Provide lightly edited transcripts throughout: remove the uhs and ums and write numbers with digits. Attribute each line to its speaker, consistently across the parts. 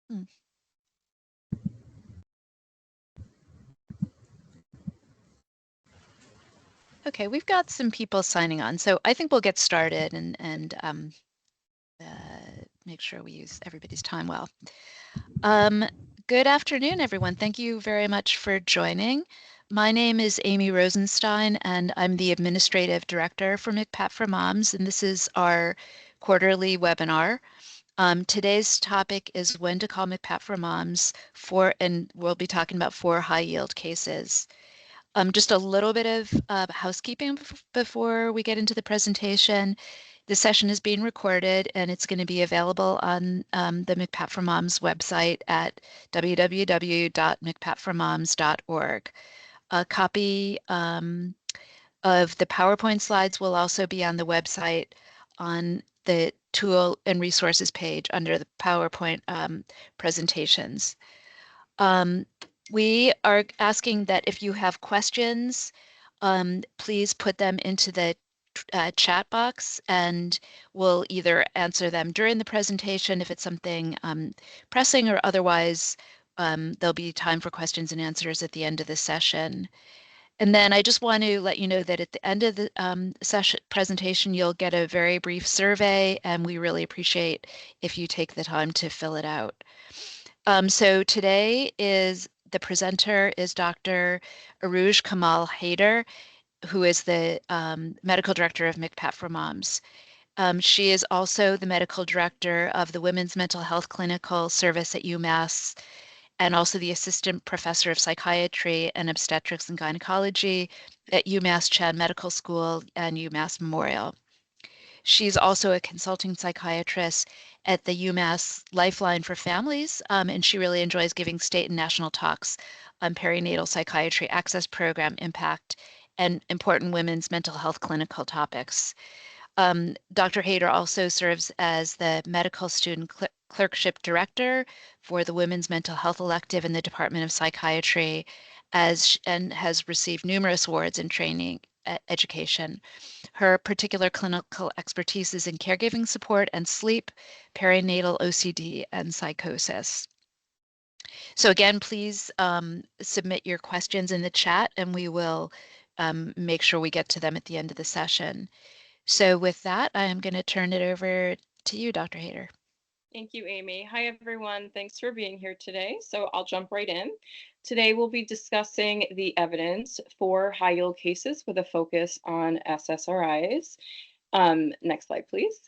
Speaker 1: Hmm. Okay, we've got some people signing on, so I think we'll get started and make sure we use everybody's time well. Good afternoon, everyone. Thank you very much for joining. My name is Amy Rosenstein, and I'm the Administrative Director for MCPAP for Moms, and this is our quarterly webinar. Today's topic is when to call MCPAP for Moms and we'll be talking about 4 high-yield cases. Just a little bit of housekeeping before we get into the presentation. The session is being recorded and it's going to be available on the MCPAP for Moms website at www.mcpapformoms.org. A copy of the PowerPoint slides will also be on the website on the tool and resources page under the PowerPoint presentations. We are asking that if you have questions, please put them into the chat box and we'll either answer them during the presentation if it's something pressing, or otherwise there'll be time for questions and answers at the end of the session. And then I just want to let you know that at the end of the session presentation, you'll get a very brief survey, and we really appreciate if you take the time to fill it out. So today the presenter is Dr. Aruj Kamal Haider, who is the medical director of MCPAP for Moms. She is also the medical director of the Women's Mental Health Clinical Service at UMass, and also the assistant professor of psychiatry and obstetrics and gynecology at UMass Chan Medical School and UMass Memorial. She's also a consulting psychiatrist at the UMass Lifeline for Families, and she really enjoys giving state and national talks on perinatal psychiatry access program impact and important women's mental health clinical topics. Dr. Haider also serves as the medical student clerkship director for the Women's Mental Health Elective in the Department of Psychiatry, and has received numerous awards in training education. Her particular clinical expertise is in caregiving support and sleep, perinatal OCD, and psychosis. So again, please submit your questions in the chat and we will make sure we get to them at the end of the session. So with that, I am going to turn it over to you, Dr. Haider.
Speaker 2: Thank you, Amy. Hi, everyone. Thanks for being here today. So I'll jump right in. Today, we'll be discussing the evidence for high-yield cases with a focus on SSRIs. Next slide, please.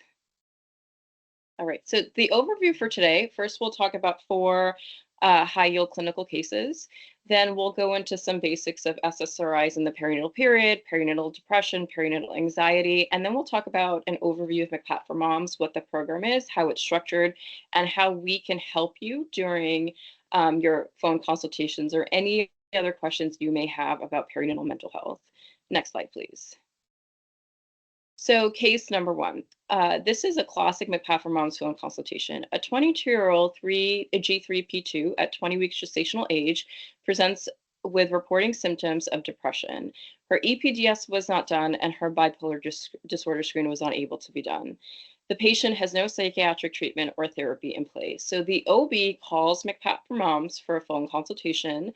Speaker 2: All right, so the overview for today, first we'll talk about 4 high-yield clinical cases. Then we'll go into some basics of SSRIs in the perinatal period, perinatal depression, perinatal anxiety, and then we'll talk about an overview of MCPAP for Moms, what the program is, how it's structured, and how we can help you during your phone consultations or any other questions you may have about perinatal mental health. Next slide, please. So case number 1. This is a classic MCPAP for Moms phone consultation. A 22-year-old G3P2 at 20 weeks gestational age presents with reporting symptoms of depression. Her EPDS was not done and her bipolar disorder screen was not able to be done. The patient has no psychiatric treatment or therapy in place. So the OB calls MCPAP for Moms for a phone consultation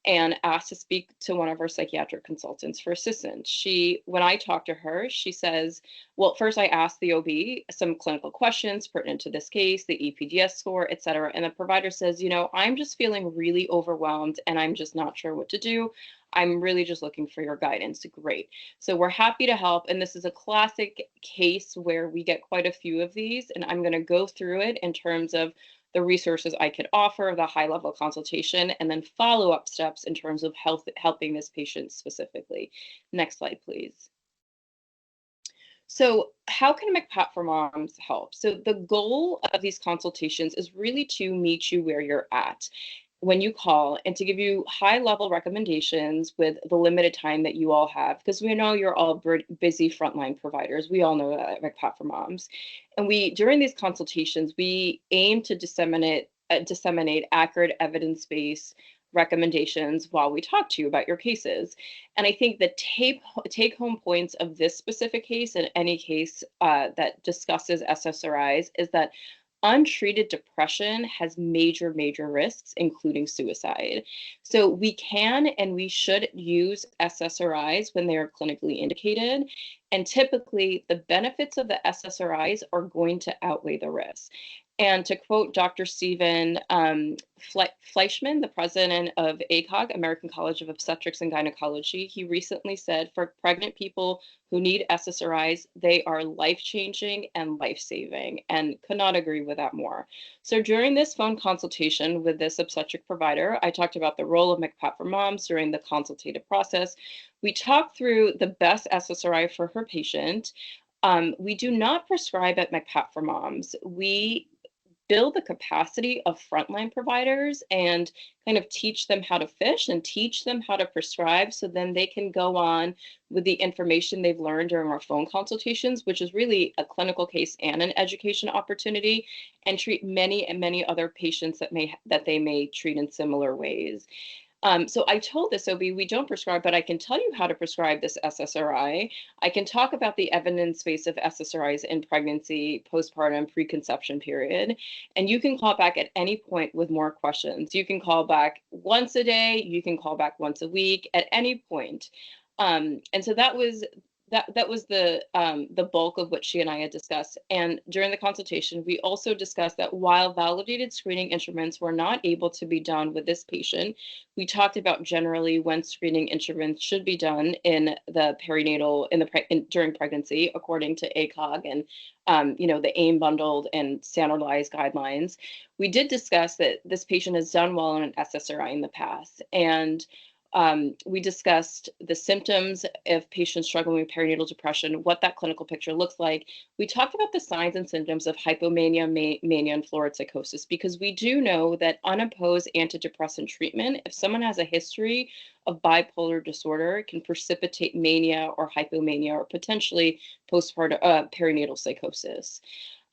Speaker 2: and asked to speak to one of our psychiatric consultants for assistance. When I talked to her, she says, well, first I asked the OB some clinical questions pertinent to this case, the EPDS score, et cetera. And the provider says, I'm just feeling really overwhelmed and I'm just not sure what to do. I'm really just looking for your guidance. Great. So we're happy to help. And this is a classic case where we get quite a few of these. And I'm going to go through it in terms of the resources I could offer, the high-level consultation, and then follow-up steps in terms of helping this patient specifically. Next slide, please. So how can MCPAP for Moms help? So the goal of these consultations is really to meet you where you're at when you call and to give you high-level recommendations with the limited time that you all have, because we know you're all busy frontline providers. We all know that at MCPAP for Moms. And during these consultations, we aim to disseminate accurate evidence-based recommendations while we talk to you about your cases. And I think the take-home points of this specific case and any case that discusses SSRIs is that untreated depression has major, major risks, including suicide. So we can and we should use SSRIs when they are clinically indicated. And typically, the benefits of the SSRIs are going to outweigh the risks. And to quote Dr. Stephen Fleischman, the president of ACOG, American College of Obstetrics and Gynecology, he recently said for pregnant people who need SSRIs, they are life-changing and life-saving, and could not agree with that more. So during this phone consultation with this obstetric provider, I talked about the role of MCPAP for moms during the consultative process. We talked through the best SSRI for her patient. We do not prescribe at MCPAP for moms. We build the capacity of frontline providers and kind of teach them how to fish and teach them how to prescribe so then they can go on with the information they've learned during our phone consultations, which is really a clinical case and an education opportunity, and treat many and many other patients that they may treat in similar ways. So I told this OB, we don't prescribe, but I can tell you how to prescribe this SSRI. I can talk about the evidence base of SSRIs in pregnancy, postpartum, preconception period. And you can call back at any point with more questions. You can call back once a day, you can call back once a week, at any point. And so that was the bulk of what she and I had discussed. And during the consultation, we also discussed that while validated screening instruments were not able to be done with this patient, we talked about generally when screening instruments should be done in the perinatal during pregnancy, according to ACOG and the AIM bundled and standardized guidelines. We did discuss that this patient has done well on an SSRI in the past, and we discussed the symptoms of patients struggling with perinatal depression, what that clinical picture looks like. We talked about the signs and symptoms of hypomania, mania, and florid psychosis, because we do know that unopposed antidepressant treatment, if someone has a history of bipolar disorder, can precipitate mania or hypomania or potentially postpartum perinatal psychosis.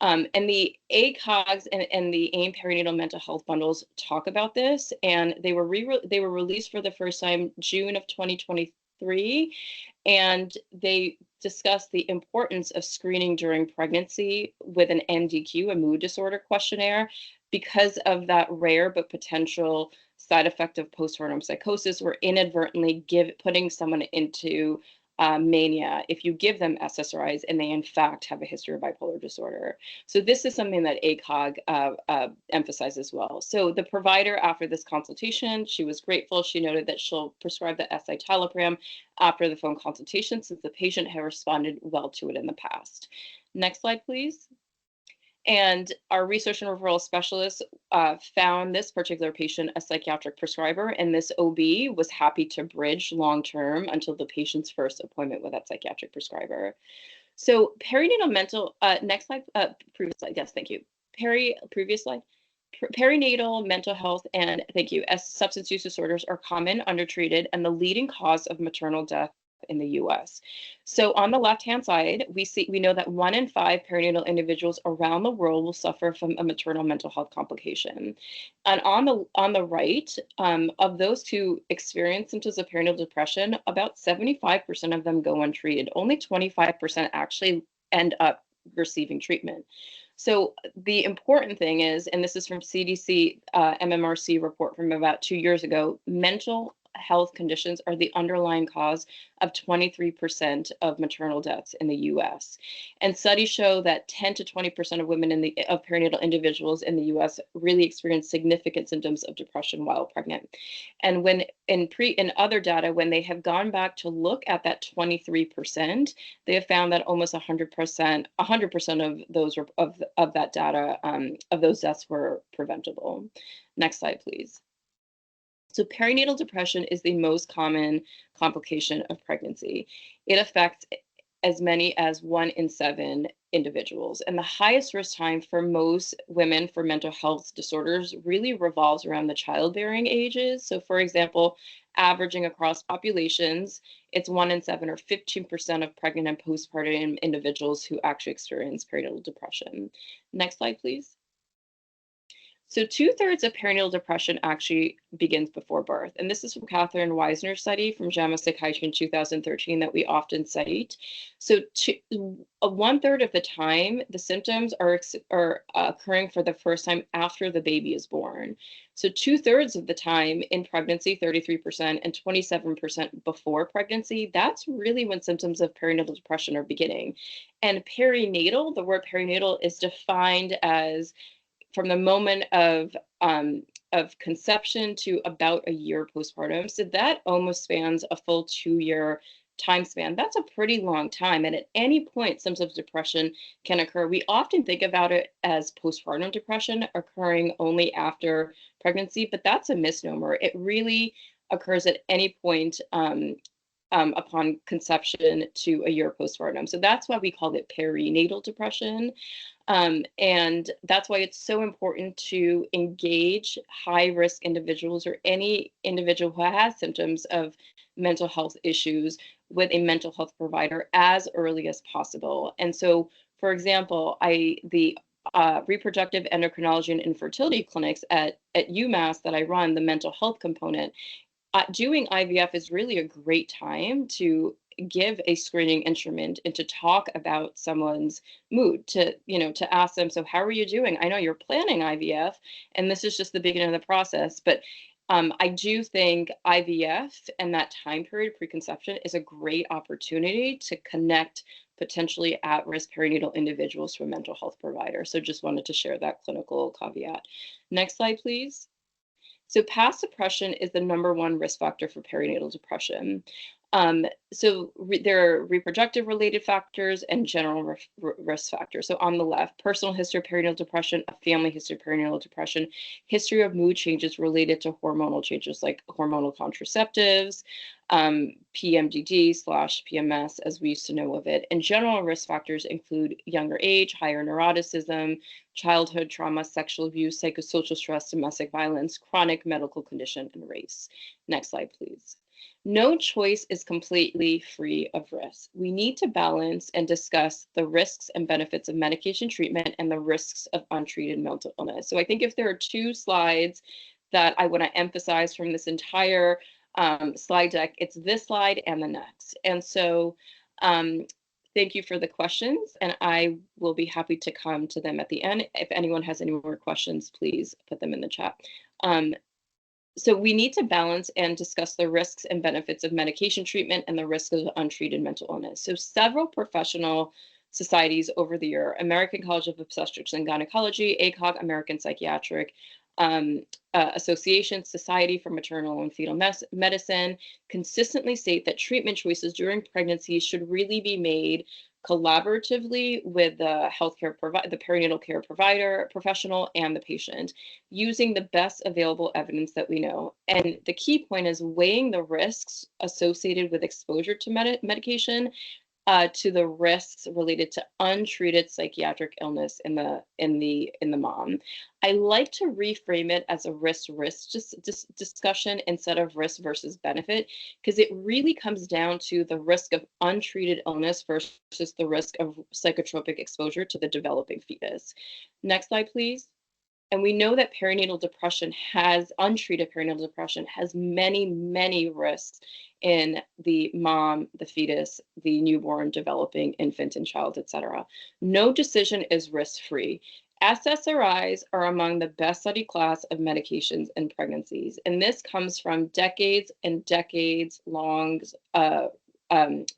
Speaker 2: And the ACOGs and the AIM perinatal mental health bundles talk about this, and they were released for the first time June of 2023, and they discuss the importance of screening during pregnancy with an MDQ, a mood disorder questionnaire, because of that rare but potential side effect of postpartum psychosis or inadvertently putting someone into mania if you give them SSRIs and they in fact have a history of bipolar disorder. So this is something that ACOG emphasizes well. So the provider, after this consultation, she was grateful. She noted that she'll prescribe the escitalopram after the phone consultation since the patient had responded well to it in the past. Next slide, please. And our research and referral specialist found this particular patient a psychiatric prescriber, and this OB was happy to bridge long-term until the patient's first appointment with that psychiatric prescriber. So perinatal mental, next slide, previous slide, yes, thank you. Previous slide. Perinatal mental health and, thank you, as substance use disorders are common, undertreated, and the leading cause of maternal death in the US. So on the left-hand side, we know that 1 in 5 perinatal individuals around the world will suffer from a maternal mental health complication. And on the right, of those who experience symptoms of perinatal depression, about 75% of them go untreated. Only 25% actually end up receiving treatment. So the important thing is, and this is from CDC MMRC report from about 2 years ago, mental health conditions are the underlying cause of 23% of maternal deaths in the US. And studies show that 10 to 20% of women of perinatal individuals in the US really experience significant symptoms of depression while pregnant. And when in other data, when they have gone back to look at that 23%, they have found that almost 100% of those of that data of those deaths were preventable. Next slide, please. So perinatal depression is the most common complication of pregnancy. It affects as many as 1 in 7 individuals. And the highest risk time for most women for mental health disorders really revolves around the childbearing ages. So for example, averaging across populations, it's 1 in 7 or 15% of pregnant and postpartum individuals who actually experience perinatal depression. Next slide, please. So 2/3 of perinatal depression actually begins before birth. And this is from Catherine Weisner's study from JAMA Psychiatry in 2013 that we often cite. So 1/3 of the time, the symptoms are occurring for the first time after the baby is born. So 2/3 of the time in pregnancy, 33%, and 27% before pregnancy, that's really when symptoms of perinatal depression are beginning. And perinatal, the word perinatal is defined as from the moment of conception to about a year postpartum. So that almost spans a full 2 year time span. That's a pretty long time. And at any point, symptoms of depression can occur. We often think about it as postpartum depression occurring only after pregnancy, but that's a misnomer. It really occurs at any point upon conception to a year postpartum. So that's why we call it perinatal depression. And that's why it's so important to engage high risk individuals or any individual who has symptoms of mental health issues with a mental health provider as early as possible. And so, for example, the reproductive endocrinology and infertility clinics at UMass that I run, the mental health component, doing IVF is really a great time to give a screening instrument and to talk about someone's mood, to to ask them, so how are you doing? I know you're planning IVF and this is just the beginning of the process, but I do think IVF and that time period preconception is a great opportunity to connect potentially at-risk perinatal individuals to a mental health provider. So just wanted to share that clinical caveat. Next slide, please. So past depression is the number one risk factor for perinatal depression. There are reproductive related factors and general risk factors. So on the left, personal history of perinatal depression, a family history of perinatal depression, history of mood changes related to hormonal changes like hormonal contraceptives, PMDD/PMS, as we used to know of it. And general risk factors include younger age, higher neuroticism, childhood trauma, sexual abuse, psychosocial stress, domestic violence, chronic medical condition, and race. Next slide, please. No choice is completely free of risk. We need to balance and discuss the risks and benefits of medication treatment and the risks of untreated mental illness. So I think if there are two slides that I want to emphasize from this entire slide deck, it's this slide and the next. And so thank you for the questions, and I will be happy to come to them at the end. If anyone has any more questions, please put them in the chat. So we need to balance and discuss the risks and benefits of medication treatment and the risks of untreated mental illness. So several professional societies over the year, American College of Obstetrics and Gynecology, ACOG, American Psychiatric Association, Society for Maternal and Fetal Medicine, consistently state that treatment choices during pregnancy should really be made collaboratively with the healthcare provider, the perinatal care provider, professional, and the patient, using the best available evidence that we know. And the key point is weighing the risks associated with exposure to medication to the risks related to untreated psychiatric illness in the mom. I like to reframe it as a risk discussion instead of risk versus benefit, because it really comes down to the risk of untreated illness versus the risk of psychotropic exposure to the developing fetus. Next slide, please. And we know that untreated perinatal depression has many, many risks in the mom, the fetus, the newborn, developing infant and child, etc. No decision is risk-free. SSRIs are among the best studied class of medications in pregnancies. And this comes from decades and decades long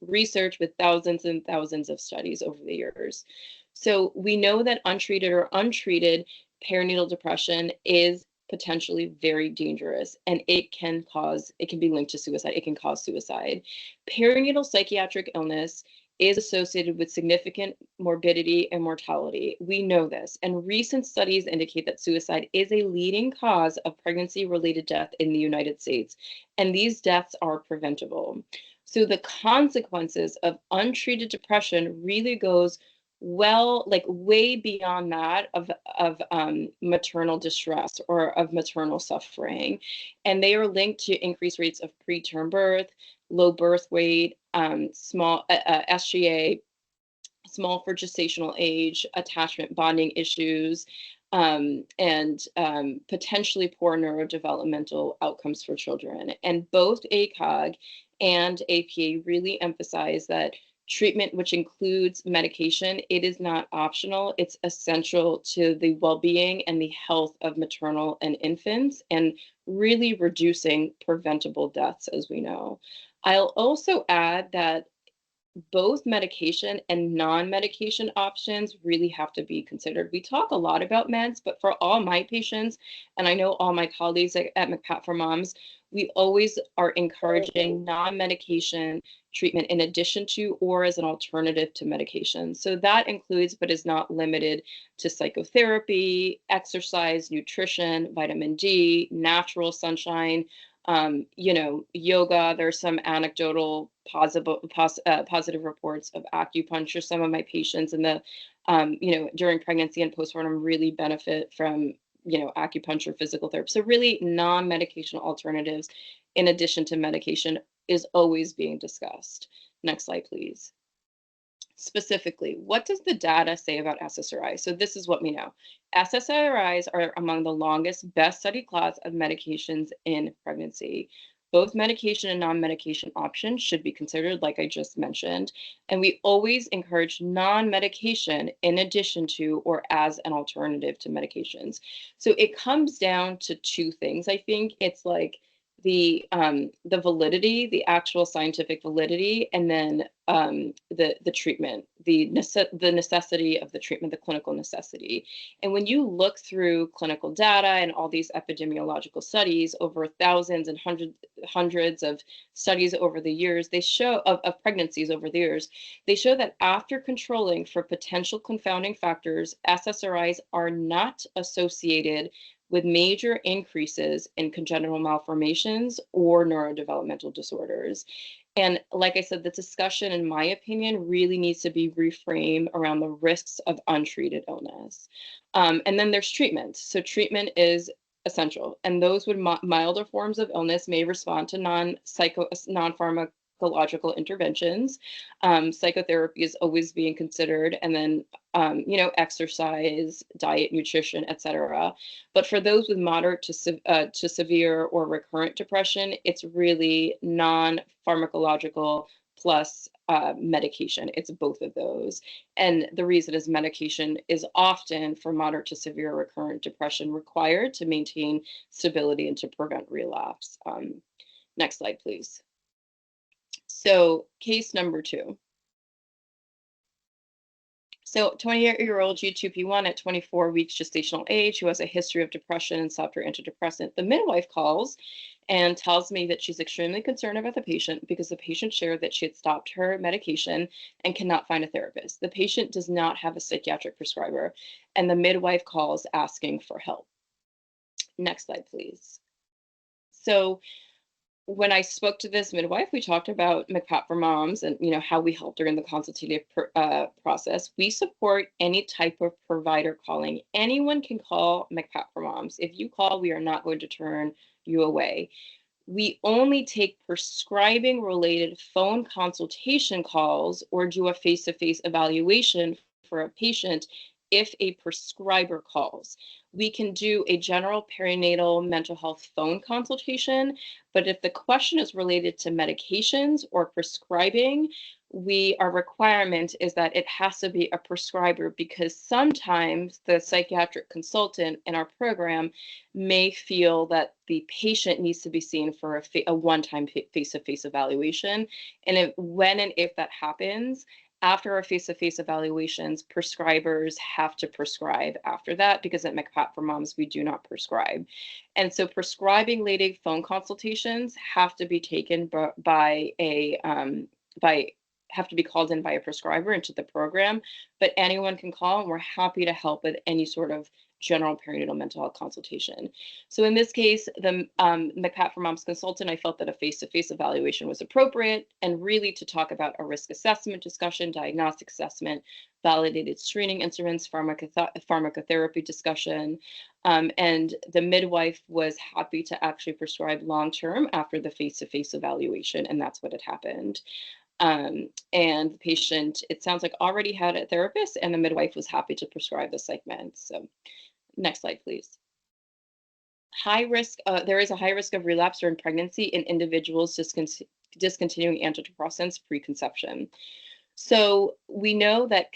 Speaker 2: research with thousands and thousands of studies over the years. So we know that untreated perinatal depression is potentially very dangerous, and it can be linked to suicide. It can cause suicide. Perinatal psychiatric illness is associated with significant morbidity and mortality. We know this, and recent studies indicate that suicide is a leading cause of pregnancy-related death in the United States, and these deaths are preventable. So the consequences of untreated depression really goes way beyond that of maternal distress or of maternal suffering, and they are linked to increased rates of preterm birth, low birth weight, small SGA, small for gestational age, attachment bonding issues, and potentially poor neurodevelopmental outcomes for children. And both ACOG and APA really emphasize that treatment, which includes medication, it is not optional. It's essential to the well-being and the health of maternal and infants, and really reducing preventable deaths, as we know. I'll also add that both medication and non-medication options really have to be considered. We talk a lot about meds, but for all my patients, and I know all my colleagues at MCPAP for Moms, we always are encouraging non-medication treatment in addition to or as an alternative to medication. So that includes, but is not limited to psychotherapy, exercise, nutrition, vitamin D, natural sunshine, yoga. There's some anecdotal positive reports of acupuncture. Some of my patients in the, during pregnancy and postpartum really benefit from, acupuncture, physical therapy. So really non-medication alternatives in addition to medication is always being discussed. Next slide, please. Specifically, what does the data say about SSRIs? So this is what we know. SSRIs are among the longest, best studied class of medications in pregnancy. Both medication and non-medication options should be considered, like I just mentioned. And we always encourage non-medication in addition to or as an alternative to medications. So it comes down to two things. I think it's like the validity, the actual scientific validity, and then the treatment, the necessity of the treatment, the clinical necessity. And when you look through clinical data and all these epidemiological studies over thousands and hundreds of studies over the years, they show of pregnancies over the years, they show that after controlling for potential confounding factors, SSRIs are not associated with major increases in congenital malformations or neurodevelopmental disorders. And like I said, the discussion, in my opinion, really needs to be reframed around the risks of untreated illness. And then there's treatment. So treatment is essential, and those with milder forms of illness may respond to non-pharmacological interventions. Psychotherapy is always being considered, and then exercise, diet, nutrition, etc. But for those with moderate to severe or recurrent depression, it's really non-pharmacological plus medication. It's both of those. And the reason is medication is often for moderate to severe recurrent depression required to maintain stability and to prevent relapse. Next slide, please. So case number 2. So 28-year-old G2P1 at 24 weeks gestational age who has a history of depression and stopped her antidepressant. The midwife calls and tells me that she's extremely concerned about the patient because the patient shared that she had stopped her medication and cannot find a therapist. The patient does not have a psychiatric prescriber, and the midwife calls asking for help. Next slide, please. So when I spoke to this midwife, we talked about MCPAP for Moms and how we helped her in the consultative process. We support any type of provider calling. Anyone can call MCPAP for Moms. If you call, we are not going to turn you away. We only take prescribing related phone consultation calls or do a face-to-face evaluation for a patient if a prescriber calls. We can do a general perinatal mental health phone consultation, but if the question is related to medications or prescribing, our requirement is that it has to be a prescriber, because sometimes the psychiatric consultant in our program may feel that the patient needs to be seen for a one-time face-to-face evaluation. And when and if that happens, after our face-to-face evaluations, prescribers have to prescribe after that, because at MCPAP for Moms, we do not prescribe. And so prescribing related phone consultations have to be taken have to be called in by a prescriber into the program, but anyone can call, and we're happy to help with any sort of general perinatal mental health consultation. So in this case, the MCPAP for Moms consultant, I felt that a face-to-face evaluation was appropriate, and really to talk about a risk assessment discussion, diagnostic assessment, validated screening instruments, pharmacotherapy discussion. And the midwife was happy to actually prescribe long-term after the face-to-face evaluation, and that's what had happened. And the patient, it sounds like, already had a therapist, and the midwife was happy to prescribe the psych meds. So Next slide, please. There is a high risk of relapse during pregnancy in individuals discontinuing antidepressants preconception. So we know that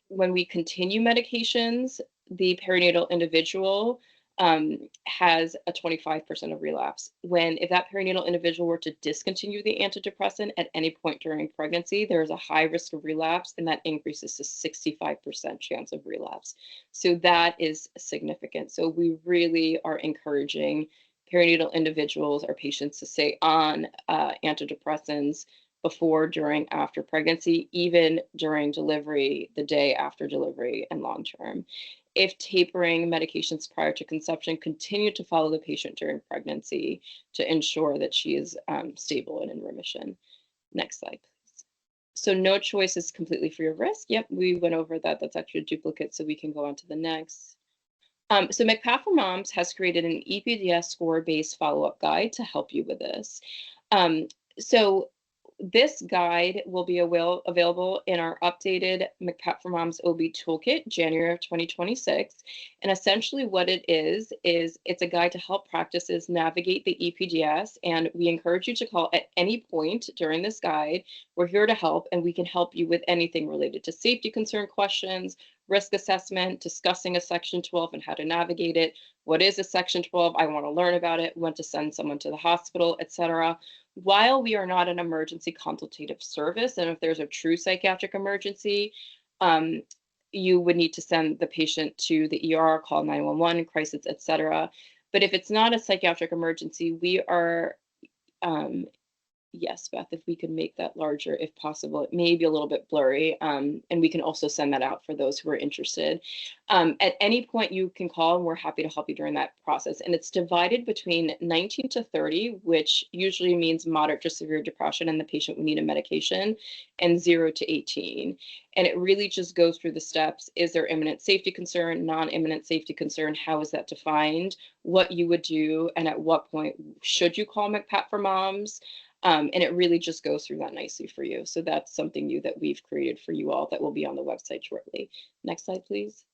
Speaker 2: when we continue medications, the perinatal individual has a 25% of relapse. If that perinatal individual were to discontinue the antidepressant at any point during pregnancy, there is a high risk of relapse, and that increases to 65% chance of relapse. So that is significant. So we really are encouraging perinatal individuals or patients to stay on antidepressants before, during, after pregnancy, even during delivery, the day after delivery, and long term. If tapering medications prior to conception, continue to follow the patient during pregnancy to ensure that she is stable and in remission. Next slide, please. So no choice is completely free of risk. Yep, we went over that. That's actually a duplicate, so we can go on to the next. So MCPAP for Moms has created an EPDS score-based follow-up guide to help you with this. So this guide will be available in our updated MCPAP for Moms OB Toolkit, January of 2026. And essentially what it is it's a guide to help practices navigate the EPDS. And we encourage you to call at any point during this guide. We're here to help, and we can help you with anything related to safety concern questions, risk assessment, discussing a Section 12 and how to navigate it. What is a Section 12? I want to learn about it, when to send someone to the hospital, etc. While we are not an emergency consultative service, and if there's a true psychiatric emergency, you would need to send the patient to the ER, call 911, crisis, etc. But if it's not a psychiatric emergency, we are yes, Beth, if we could make that larger, if possible. It may be a little bit blurry, and we can also send that out for those who are interested. At any point, you can call, and we're happy to help you during that process. And it's divided between 19 to 30, which usually means moderate to severe depression, and the patient would need a medication, and 0 to 18. And it really just goes through the steps. Is there imminent safety concern, non-imminent safety concern? How is that defined? What you would do, and at what point should you call MCPAP for Moms? And it really just goes through that nicely for you. So that's something new that we've created for you all that will be on the website shortly. Next slide, please.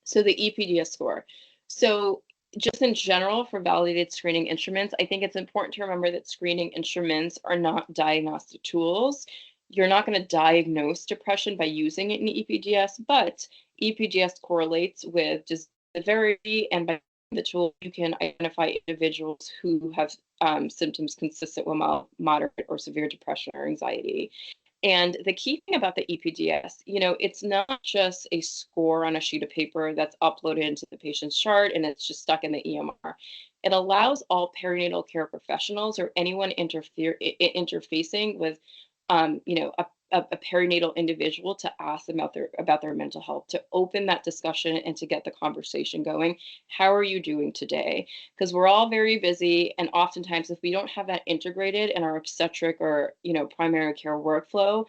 Speaker 2: So the EPDS score. So just in general, for validated screening instruments, I think it's important to remember that screening instruments are not diagnostic tools. You're not going to diagnose depression by using it in EPDS, but EPDS correlates with severity, and by the tool, you can identify individuals who have symptoms consistent with mild, moderate, or severe depression or anxiety. And the key thing about the EPDS, it's not just a score on a sheet of paper that's uploaded into the patient's chart and it's just stuck in the EMR. It allows all perinatal care professionals or anyone interfacing with, a perinatal individual to ask them about their mental health, to open that discussion and to get the conversation going. How are you doing today? Because we're all very busy, and oftentimes if we don't have that integrated in our obstetric or primary care workflow,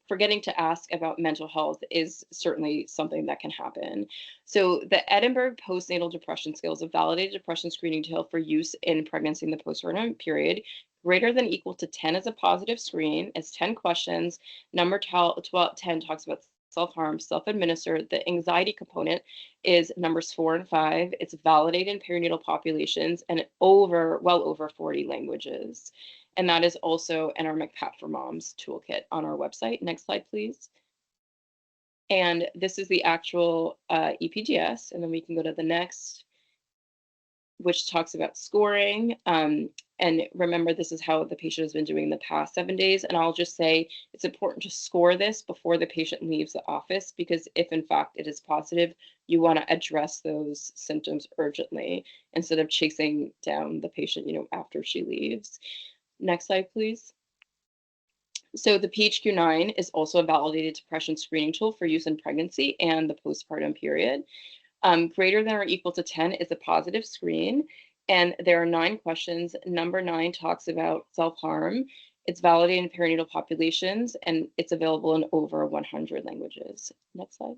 Speaker 2: forgetting to ask about mental health is certainly something that can happen. So the Edinburgh Postnatal Depression Scale is a validated depression screening tool for use in pregnancy and the postpartum period. Greater than equal to 10 is a positive screen. It's 10 questions. Number 10 talks about self-harm, self-administered. The anxiety component is numbers 4 and 5. It's validated in perinatal populations and well over 40 languages. And that is also in our MCPAP for Moms toolkit on our website. Next slide, please. And this is the actual EPDS. And then we can go to the next, which talks about scoring. And remember, this is how the patient has been doing in the past 7 days. And I'll just say it's important to score this before the patient leaves the office, because if in fact it is positive, you want to address those symptoms urgently instead of chasing down the patient, after she leaves. Next slide, please. So the PHQ-9 is also a validated depression screening tool for use in pregnancy and the postpartum period. Greater than or equal to 10 is a positive screen, and there are 9 questions. Number 9 talks about self-harm. It's validated in perinatal populations, and it's available in over 100 languages. Next slide.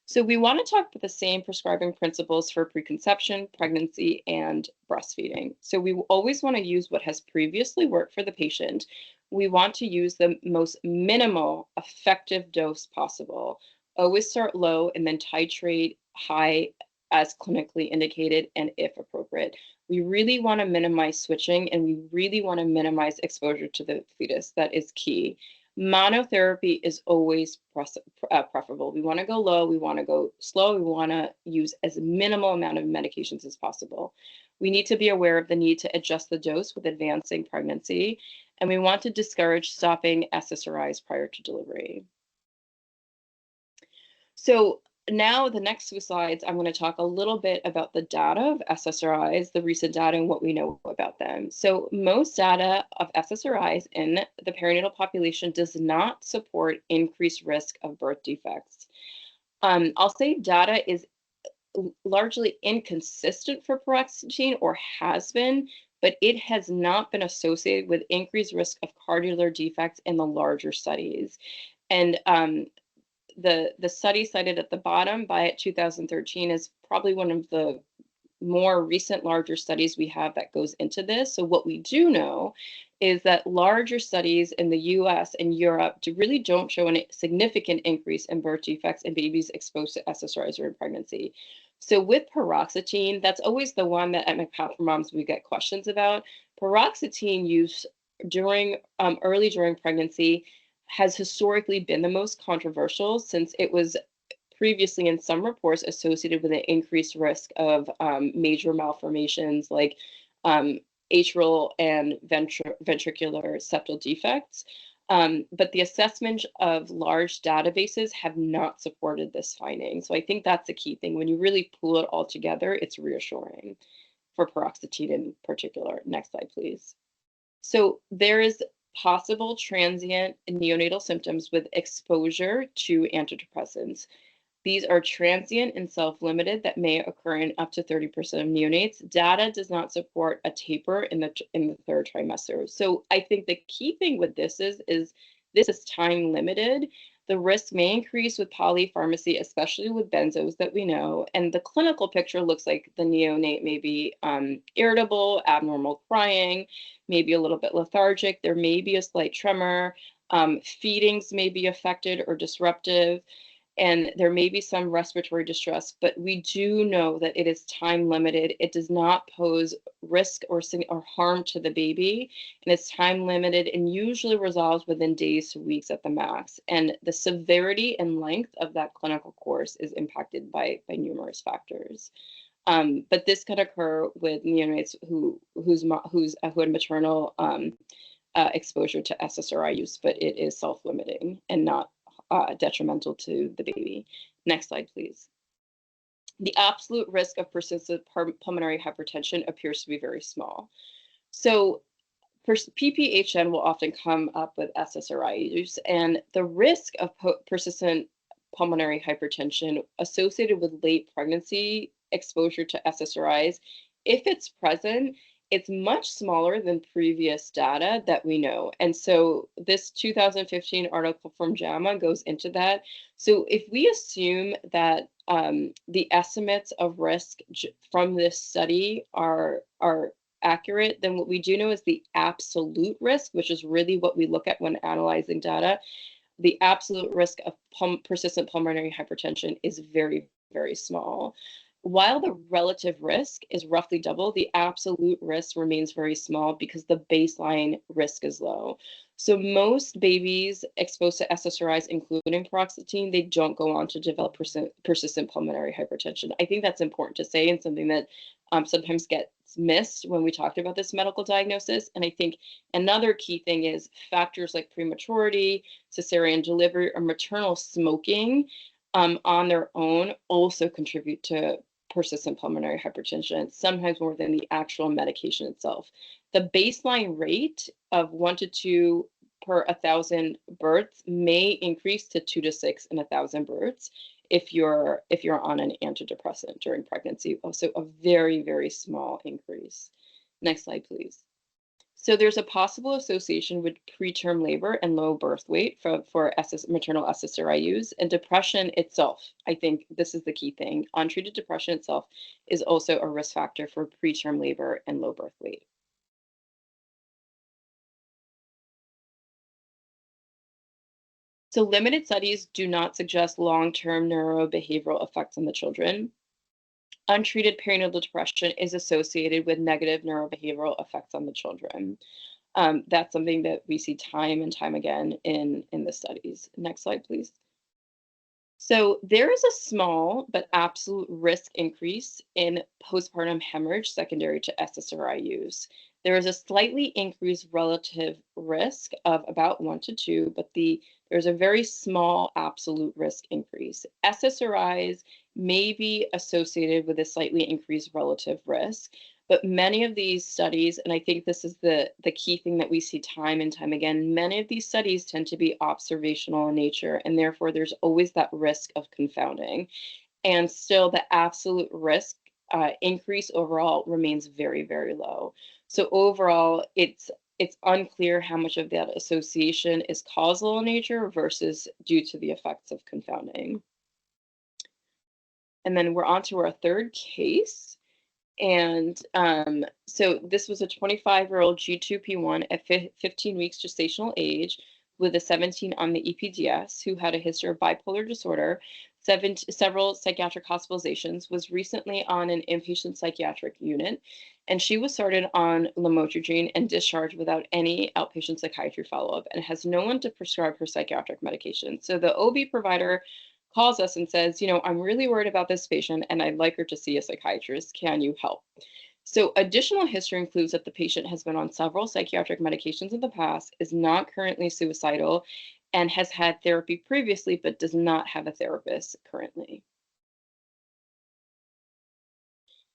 Speaker 2: So we want to talk about the same prescribing principles for preconception, pregnancy, and breastfeeding. So we always want to use what has previously worked for the patient. We want to use the most minimal effective dose possible. Always start low and then titrate high as clinically indicated and if appropriate. We really want to minimize switching, and we really want to minimize exposure to the fetus. That is key. Monotherapy is always preferable. We want to go low, we want to go slow, we want to use as minimal amount of medications as possible. We need to be aware of the need to adjust the dose with advancing pregnancy, and we want to discourage stopping SSRIs prior to delivery. So now the next two slides, I'm going to talk a little bit about the data of SSRIs, the recent data and what we know about them. So most data of SSRIs in the perinatal population does not support increased risk of birth defects. I'll say data is largely inconsistent for paroxetine, or has been, but it has not been associated with increased risk of cardiovascular defects in the larger studies. And the study cited at the bottom by 2013 is probably one of the more recent larger studies we have that goes into this. So what we do know is that larger studies in the US and Europe really don't show a significant increase in birth defects in babies exposed to SSRIs during pregnancy. So with paroxetine, that's always the one that at MCPAP for Moms we get questions about. Paroxetine use during early during pregnancy has historically been the most controversial, since it was previously in some reports associated with an increased risk of major malformations like atrial and ventricular septal defects. But the assessment of large databases have not supported this finding. So I think that's the key thing. When you really pull it all together, it's reassuring for paroxetine in particular. Next slide, please. So there is possible transient neonatal symptoms with exposure to antidepressants. These are transient and self-limited that may occur in up to 30% of neonates. Data does not support a taper in the third trimester. So I think the key thing with this is this is time limited. The risk may increase with polypharmacy, especially with benzos that we know. And the clinical picture looks like the neonate may be irritable, abnormal crying, maybe a little bit lethargic. There may be a slight tremor. Feedings may be affected or disruptive, and there may be some respiratory distress, but we do know that it is time limited. It does not pose risk or harm to the baby, and it's time limited and usually resolves within days to weeks at the max. And the severity and length of that clinical course is impacted by numerous factors. But this can occur with neonates who had maternal exposure to SSRI use, but it is self-limiting and not detrimental to the baby. Next slide, please. The absolute risk of persistent pulmonary hypertension appears to be very small. So PPHN will often come up with SSRI use, and the risk of persistent pulmonary hypertension associated with late pregnancy exposure to SSRIs, if it's present, it's much smaller than previous data that we know. And so this 2015 article from JAMA goes into that. So if we assume that the estimates of risk from this study are accurate, then what we do know is the absolute risk, which is really what we look at when analyzing data. The absolute risk of persistent pulmonary hypertension is very, very small. While the relative risk is roughly double, the absolute risk remains very small because the baseline risk is low. So most babies exposed to SSRIs, including paroxetine, they don't go on to develop persistent pulmonary hypertension. I think that's important to say, and something that sometimes gets missed when we talked about this medical diagnosis. And I think another key thing is factors like prematurity, cesarean delivery, or maternal smoking on their own also contribute to persistent pulmonary hypertension, sometimes more than the actual medication itself. The baseline rate of 1 to 2 per 1,000 births may increase to 2 to 6 in 1,000 births if you're on an antidepressant during pregnancy. Also a very, very small increase. Next slide, please. So there's a possible association with preterm labor and low birth weight for maternal SSRI use, and depression itself. I think this is the key thing. Untreated depression itself is also a risk factor for preterm labor and low birth weight. So limited studies do not suggest long-term neurobehavioral effects on the children. Untreated perinatal depression is associated with negative neurobehavioral effects on the children. That's something that we see time and time again in the studies. Next slide, please. So there is a small but absolute risk increase in postpartum hemorrhage secondary to SSRI use. There is a slightly increased relative risk of about 1 to 2, but there's a very small absolute risk increase. SSRIs may be associated with a slightly increased relative risk, but many of these studies, and I think this is the key thing that we see time and time again, many of these studies tend to be observational in nature, and therefore there's always that risk of confounding. And still, the absolute risk increase overall remains very, very low. So overall, it's unclear how much of that association is causal in nature versus due to the effects of confounding. And then we're on to our third case. And so this was a 25-year-old G2P1 at 15 weeks gestational age with a 17 on the EPDS who had a history of bipolar disorder, several psychiatric hospitalizations, was recently on an inpatient psychiatric unit, and she was started on lamotrigine and discharged without any outpatient psychiatry follow-up and has no one to prescribe her psychiatric medication. So the OB provider calls us and says, I'm really worried about this patient and I'd like her to see a psychiatrist. Can you help? So additional history includes that the patient has been on several psychiatric medications in the past, is not currently suicidal, and has had therapy previously, but does not have a therapist currently.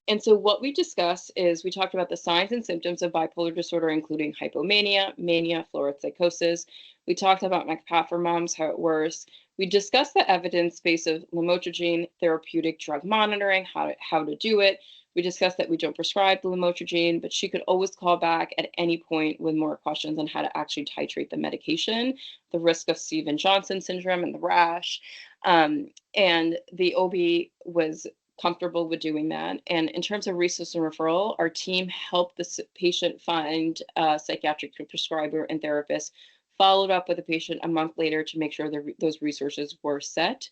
Speaker 2: And so what we discuss is we talked about the signs and symptoms of bipolar disorder, including hypomania, mania, florid psychosis. We talked about MCPAP for moms, how it works. We discussed the evidence base of lamotrigine, therapeutic drug monitoring, how to do it. We discussed that we don't prescribe the lamotrigine, but she could always call back at any point with more questions on how to actually titrate the medication, the risk of Stevens-Johnson syndrome and the rash. And the OB was comfortable with doing that. And in terms of resource and referral, our team helped the patient find a psychiatric prescriber and therapist, followed up with the patient a month later to make sure that those resources were set.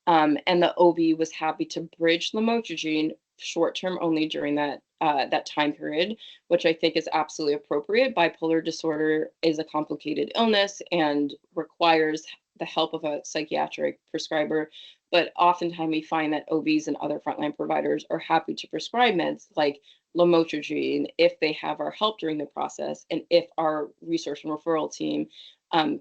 Speaker 2: And the OB was happy to bridge lamotrigine short-term only during that time period, which I think is absolutely appropriate. Bipolar disorder is a complicated illness and requires the help of a psychiatric prescriber. But oftentimes we find that OBs and other frontline providers are happy to prescribe meds like lamotrigine if they have our help during the process and if our research and referral team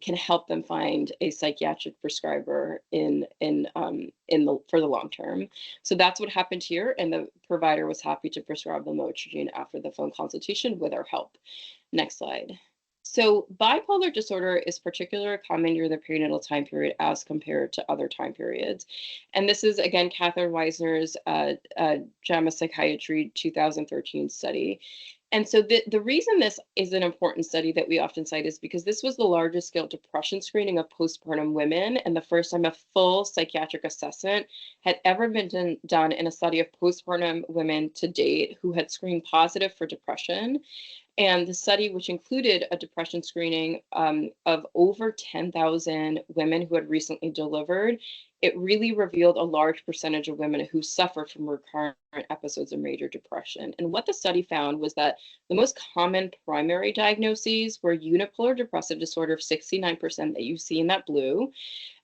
Speaker 2: can help them find a psychiatric prescriber for the long term. So that's what happened here, and the provider was happy to prescribe lamotrigine after the phone consultation with our help. Next slide. So bipolar disorder is particularly common during the perinatal time period as compared to other time periods. And this is, again, Catherine Weisner's JAMA Psychiatry 2013 study. And so the reason this is an important study that we often cite is because this was the largest scale depression screening of postpartum women and the first time a full psychiatric assessment had ever been done in a study of postpartum women to date who had screened positive for depression. And the study, which included a depression screening of over 10,000 women who had recently delivered, it really revealed a large percentage of women who suffered from recurrent episodes of major depression. And what the study found was that the most common primary diagnoses were unipolar depressive disorder of 69% that you see in that blue,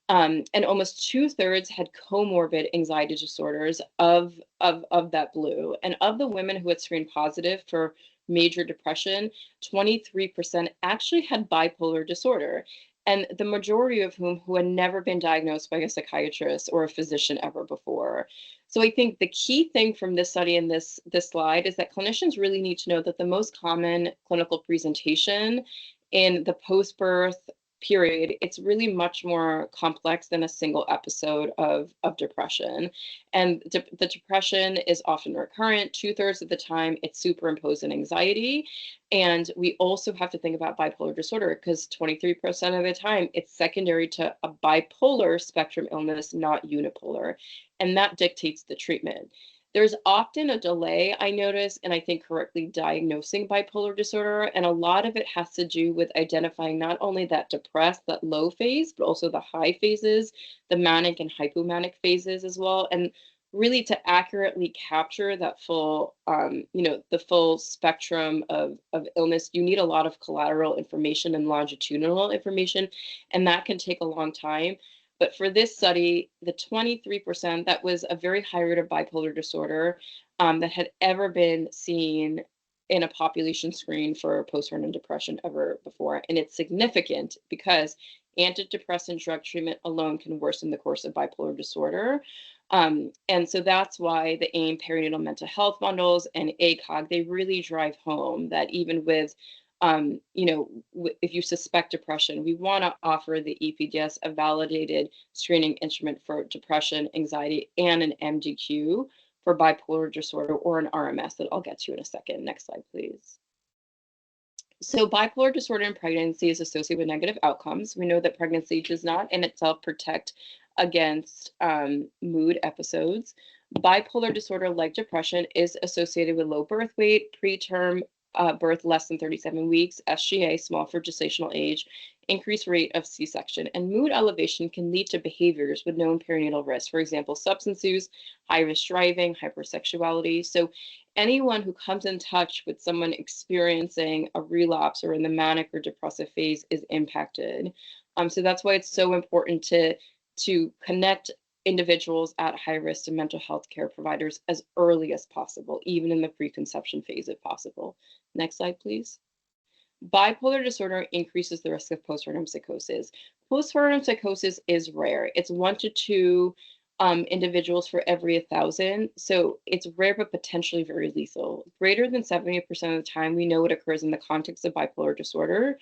Speaker 2: and almost 2/3 had comorbid anxiety disorders of that blue. And of the women who had screened positive for major depression, 23% actually had bipolar disorder, and the majority of who had never been diagnosed by a psychiatrist or a physician ever before. So I think the key thing from this study and this slide is that clinicians really need to know that the most common clinical presentation in the post-birth period, it's really much more complex than a single episode of depression. And the depression is often recurrent. 2/3 of the time, it's superimposed in anxiety. And we also have to think about bipolar disorder because 23% of the time, it's secondary to a bipolar spectrum illness, not unipolar. And that dictates the treatment. There's often a delay, I notice, and I think correctly diagnosing bipolar disorder. And a lot of it has to do with identifying not only that depressed, that low phase, but also the high phases, the manic and hypomanic phases as well. And really to accurately capture that full, the full spectrum of illness, you need a lot of collateral information and longitudinal information, and that can take a long time. But for this study, the 23%, that was a very high rate of bipolar disorder that had ever been seen in a population screen for postpartum depression ever before. And it's significant because antidepressant drug treatment alone can worsen the course of bipolar disorder. And so that's why the AIM perinatal mental health bundles and ACOG, they really drive home that even with if you suspect depression, we want to offer the EPDS, a validated screening instrument for depression, anxiety, and an MDQ for bipolar disorder or an RMS that I'll get to in a second. Next slide, please. So bipolar disorder in pregnancy is associated with negative outcomes. We know that pregnancy does not in itself protect against mood episodes. Bipolar disorder, like depression, is associated with low birth weight, preterm birth less than 37 weeks, SGA, small for gestational age, increased rate of C-section, and mood elevation can lead to behaviors with known perinatal risk. For example, substance use, high-risk driving, hypersexuality. So anyone who comes in touch with someone experiencing a relapse or in the manic or depressive phase is impacted. So that's why it's so important to connect individuals at high risk to mental health care providers as early as possible, even in the preconception phase if possible. Next slide, please. Bipolar disorder increases the risk of postpartum psychosis. Postpartum psychosis is rare. It's 1 to 2 individuals for every 1,000. So it's rare, but potentially very lethal. Greater than 70% of the time, we know it occurs in the context of bipolar disorder.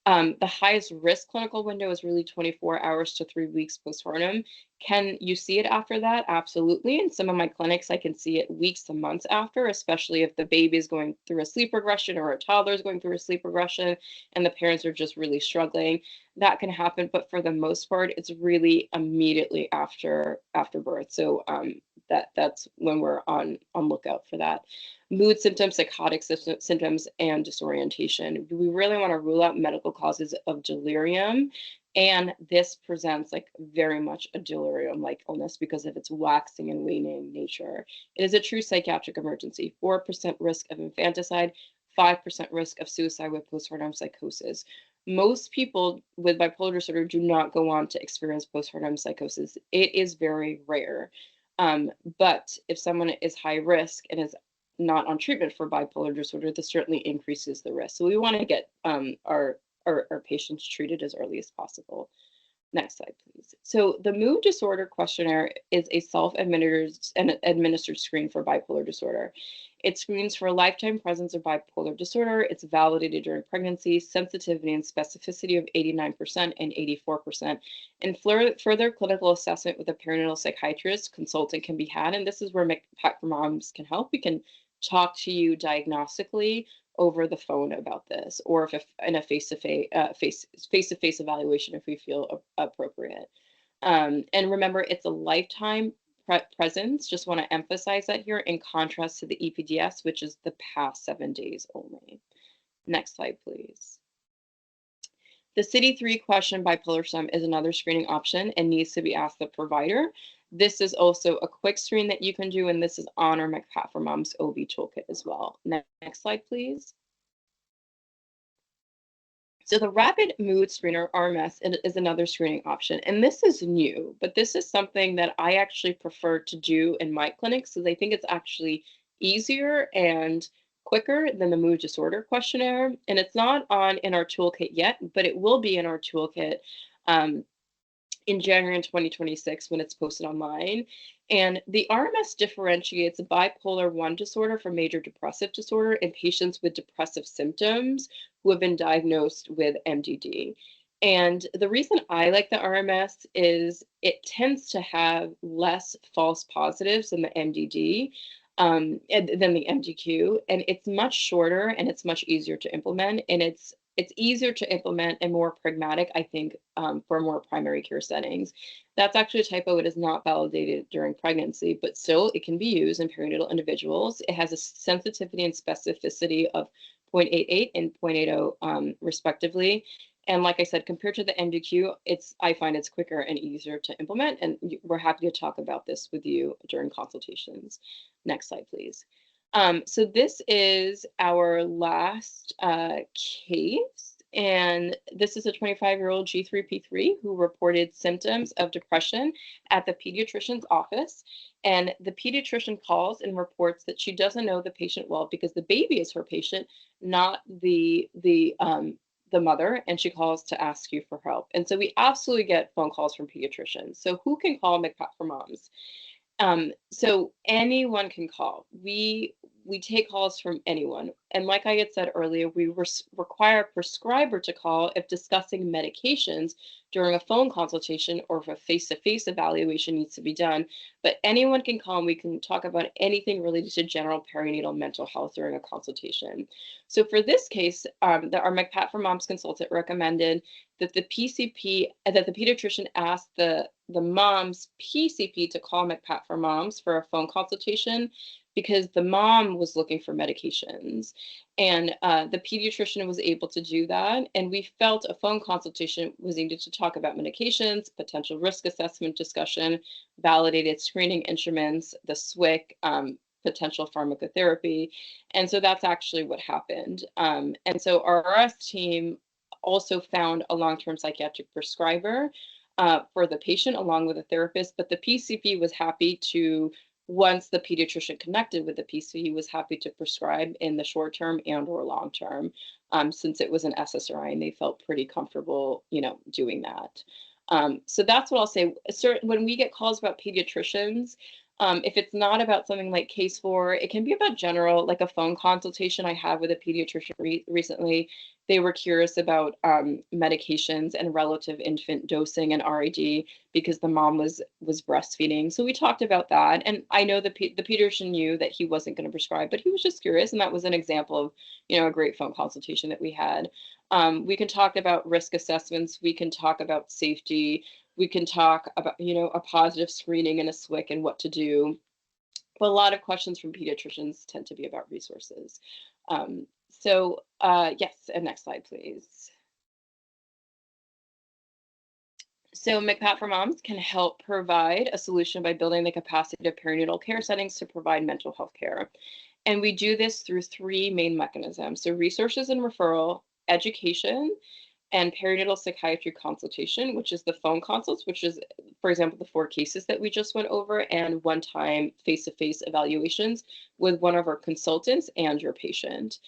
Speaker 2: The highest risk clinical window is really 24 hours to 3 weeks postpartum. Can you see it after that? Absolutely. In some of my clinics, I can see it weeks to months after, especially if the baby is going through a sleep regression or a toddler is going through a sleep regression and the parents are just really struggling. That can happen, but for the most part, it's really immediately after birth. So that's when we're on lookout for that. Mood symptoms, psychotic symptoms, and disorientation. We really want to rule out medical causes of delirium. And this presents like very much a delirium-like illness because of its waxing and waning nature. It is a true psychiatric emergency. 4% risk of infanticide, 5% risk of suicide with postpartum psychosis. Most people with bipolar disorder do not go on to experience postpartum psychosis. It is very rare. But if someone is high risk and is not on treatment for bipolar disorder, this certainly increases the risk. So we want to get our patients treated as early as possible. Next slide, please. So the mood disorder questionnaire is a self-administered screen for bipolar disorder. It screens for lifetime presence of bipolar disorder. It's validated during pregnancy, sensitivity and specificity of 89% and 84%. And further clinical assessment with a perinatal psychiatrist consultant can be had. And this is where MCPAP for moms can help. We can talk to you diagnostically over the phone about this, or if in a face-to-face evaluation if we feel appropriate. And remember, it's a lifetime presence. Just want to emphasize that here in contrast to the EPDS, which is the past 7 days only. Next slide, please. The CD3 question bipolar sum is another screening option and needs to be asked the provider. This is also a quick screen that you can do, and this is on our MCPAP for Moms OB toolkit as well. Next slide, please. So the rapid mood screener RMS is another screening option, and this is new, but this is something that I actually prefer to do in my clinics because I think it's actually easier and quicker than the mood disorder questionnaire. And it's not in our toolkit yet, but it will be in our toolkit in January 2026 when it's posted online. And the RMS differentiates bipolar 1 disorder from major depressive disorder in patients with depressive symptoms who have been diagnosed with MDD. And the reason I like the RMS is it tends to have less false positives than the MDD, than the MDQ, and it's much shorter and it's much easier to implement, and it's it's easier to implement and more pragmatic, I think, for more primary care settings. That's actually a typo. It is not validated during pregnancy, but still it can be used in perinatal individuals. It has a sensitivity and specificity of 0.88 and 0.80 respectively. And like I said, compared to the MDQ, I find it's quicker and easier to implement. And we're happy to talk about this with you during consultations. Next slide, please. So this is our last case, and this is a 25-year-old G3P3 who reported symptoms of depression at the pediatrician's office. And the pediatrician calls and reports that she doesn't know the patient well because the baby is her patient, not the mother, and she calls to ask you for help. And so we absolutely get phone calls from pediatricians. So who can call MCPAP for moms? So anyone can call. We take calls from anyone. And like I had said earlier, we require a prescriber to call if discussing medications during a phone consultation or if a face-to-face evaluation needs to be done. But anyone can call and we can talk about anything related to general perinatal mental health during a consultation. So for this case, our MCPAP for Moms consultant recommended that the pediatrician asked the mom's PCP to call MCPAP for Moms for a phone consultation because the mom was looking for medications. And the pediatrician was able to do that. And we felt a phone consultation was needed to talk about medications, potential risk assessment discussion, validated screening instruments, the SWIC, potential pharmacotherapy. And so that's actually what happened. And so our RS team also found a long-term psychiatric prescriber for the patient along with a therapist, but the PCP was happy to, once the pediatrician connected with the PCP, was happy to prescribe in the short term and or long term, since it was an SSRI and they felt pretty comfortable, doing that. So that's what I'll say. When we get calls about pediatricians, if it's not about something like case 4, it can be about general, like a phone consultation I had with a pediatrician recently. They were curious about medications and relative infant dosing and RAD because the mom was breastfeeding. So we talked about that. And I know the pediatrician knew that he wasn't going to prescribe, but he was just curious. And that was an example of, a great phone consultation that we had. We can talk about risk assessments. We can talk about safety. We can talk about, a positive screening and a SWIC and what to do. But a lot of questions from pediatricians tend to be about resources. Yes, and next slide, please. So MCPAP for Moms can help provide a solution by building the capacity of perinatal care settings to provide mental health care. And we do this through 3 main mechanisms. So resources and referral, education, and perinatal psychiatry consultation, which is the phone consults, which is, for example, the 4 cases that we just went over, and one-time face-to-face evaluations with one of our consultants and your patient.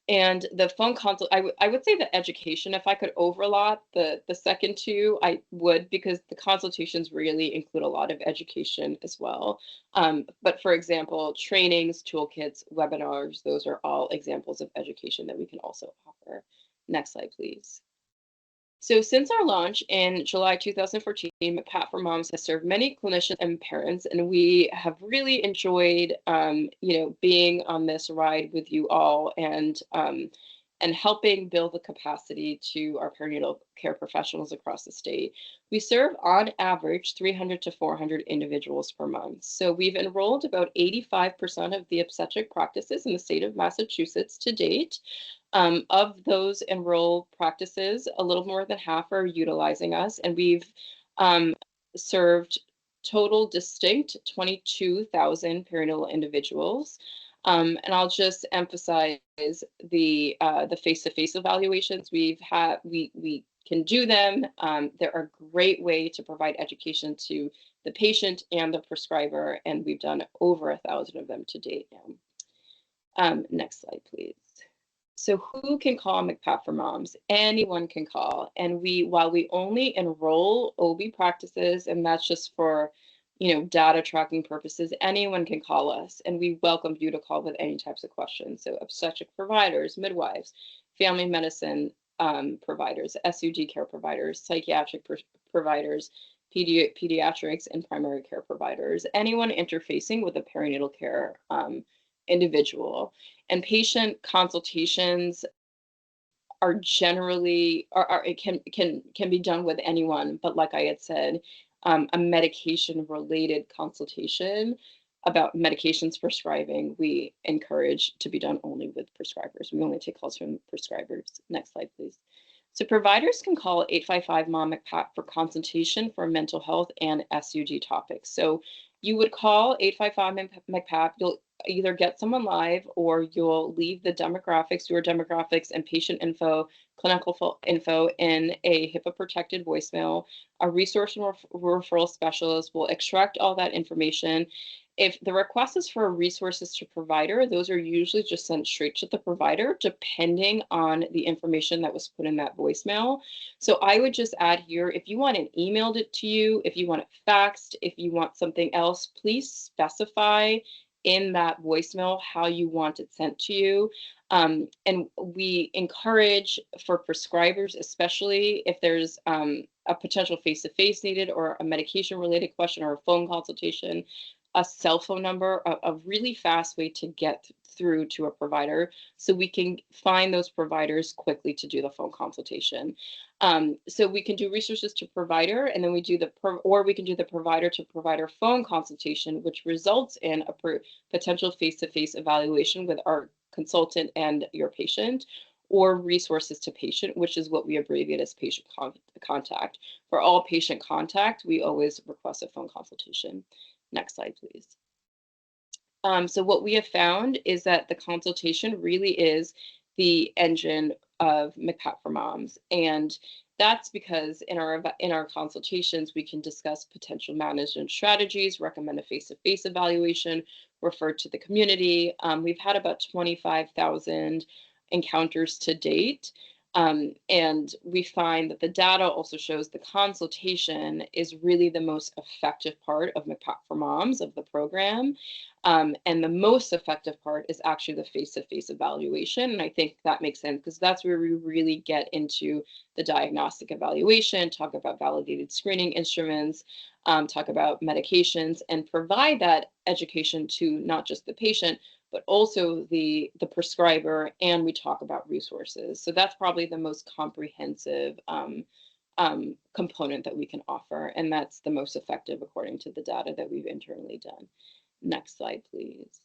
Speaker 2: And the phone consult, I would say the education, if I could overlap the second 2, I would, because the consultations really include a lot of education as well. But for example, trainings, toolkits, webinars, those are all examples of education that we can also offer. Next slide, please. So since our launch in July 2014, MCPAP for Moms has served many clinicians and parents, and we have really enjoyed, being on this ride with you all and helping build the capacity to our perinatal care professionals across the state. We serve on average 300 to 400 individuals per month. So we've enrolled about 85% of the obstetric practices in the state of Massachusetts to date. Of those enrolled practices, a little more than half are utilizing us, and we've served total distinct 22,000 perinatal individuals. And I'll just emphasize the face-to-face evaluations we can do them. They're a great way to provide education to the patient and the prescriber, and we've done over 1,000 of them to date now. Next slide, please. So who can call MCPAP for Moms? Anyone can call. And while we only enroll OB practices, and that's just for, data tracking purposes, anyone can call us. And we welcome you to call with any types of questions. So obstetric providers, midwives, family medicine providers, SUD care providers, psychiatric providers, pediatrics, and primary care providers, anyone interfacing with a perinatal care individual. And patient consultations are generally it can be done with anyone, but like I had said, a medication related consultation about medications prescribing, we encourage to be done only with prescribers. We only take calls from prescribers. Next slide, please. So providers can call 855 Mom MCPAP for consultation for mental health and SUD topics. So you would call 855 MCPAP. You'll either get someone live or you'll leave the demographics, your demographics and patient info, clinical info in a HIPAA protected voicemail. A resource and referral specialist will extract all that information. If the request is for resources to provider, those are usually just sent straight to the provider, depending on the information that was put in that voicemail. So I would just add here, if you want it emailed it to you, if you want it faxed, if you want something else, please specify in that voicemail how you want it sent to you. And we encourage for prescribers, especially if there's a potential face-to-face needed or a medication related question or a phone consultation, a cell phone number, a really fast way to get through to a provider so we can find those providers quickly to do the phone consultation. So we can do resources to provider, and then we do or we can do the provider to provider phone consultation, which results in a potential face-to-face evaluation with our consultant and your patient, or resources to patient, which is what we abbreviate as patient contact. For all patient contact, we always request a phone consultation. Next slide, please. So what we have found is that the consultation really is the engine of MCPAP for moms. And that's because in our consultations, we can discuss potential management strategies, recommend a face-to-face evaluation, refer to the community. We've had about 25,000 encounters to date. And we find that the data also shows the consultation is really the most effective part of MCPAP for moms of the program. And the most effective part is actually the face-to-face evaluation. And I think that makes sense because that's where we really get into the diagnostic evaluation, talk about validated screening instruments, talk about medications, and provide that education to not just the patient, but also the prescriber, and we talk about resources. So that's probably the most comprehensive component that we can offer, and that's the most effective according to the data that we've internally done. Next slide, please.